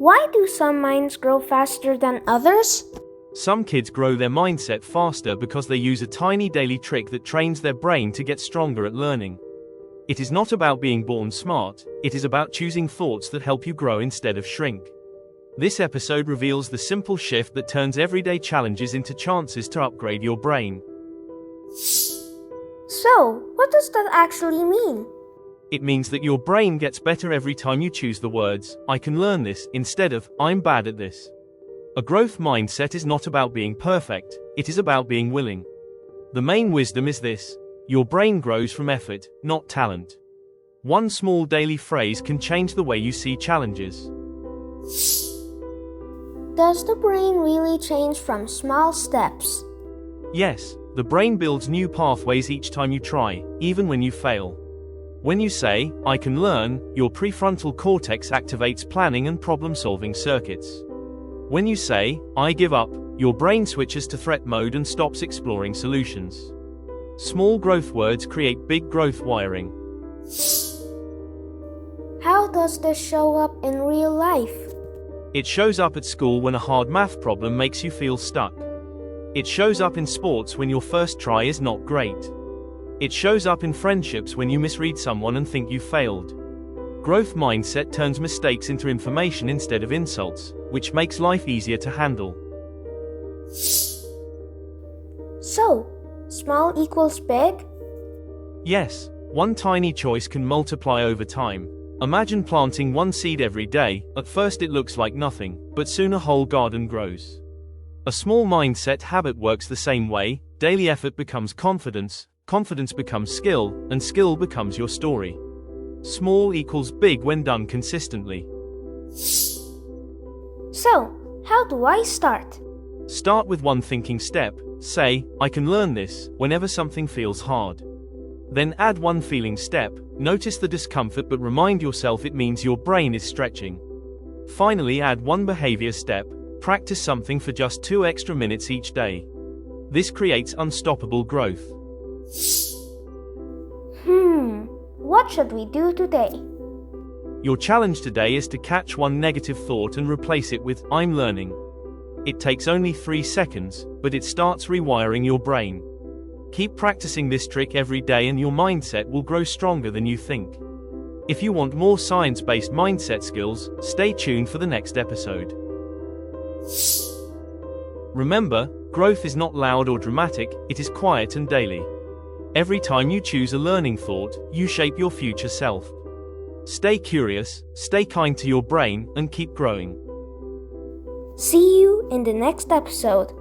Why do some minds grow faster than others? Some kids grow their mindset faster because they use a tiny daily trick that trains their brain to get stronger at learning. It is not about being born smart, it is about choosing thoughts that help you grow instead of shrink. This episode reveals the simple shift that turns everyday challenges into chances to upgrade your brain. So, what does that actually mean? It means that your brain gets better every time you choose the words, "I can learn this," instead of, "I'm bad at this." A growth mindset is not about being perfect, it is about being willing. The main wisdom is this: your brain grows from effort, not talent. One small daily phrase can change the way you see challenges. Does the brain really change from small steps? Yes, the brain builds new pathways each time you try, even when you fail. When you say, "I can learn," your prefrontal cortex activates planning and problem-solving circuits. When you say, "I give up," your brain switches to threat mode and stops exploring solutions. Small growth words create big growth wiring. How does this show up in real life? It shows up at school when a hard math problem makes you feel stuck. It shows up in sports when your first try is not great. It shows up in friendships when you misread someone and think you failed. Growth mindset turns mistakes into information instead of insults, which makes life easier to handle. So, small equals big? Yes, one tiny choice can multiply over time. Imagine planting one seed every day. At first it looks like nothing, but soon a whole garden grows. A small mindset habit works the same way. Daily effort becomes confidence, confidence becomes skill, and skill becomes your story. Small equals big when done consistently. So, how do I start? Start with one thinking step. Say, "I can learn this," whenever something feels hard. Then add one feeling step. Notice the discomfort but remind yourself it means your brain is stretching. Finally, add one behavior step. Practice something for just 2 extra minutes each day. This creates unstoppable growth. What should we do today? Your challenge today is to catch one negative thought and replace it with, "I'm learning." It takes only 3 seconds, but it starts rewiring your brain. Keep practicing this trick every day and your mindset will grow stronger than you think. If you want more science-based mindset skills, stay tuned for the next episode. Remember, growth is not loud or dramatic, it is quiet and daily. Every time you choose a learning thought, you shape your future self. Stay curious, stay kind to your brain, and keep growing. See you in the next episode.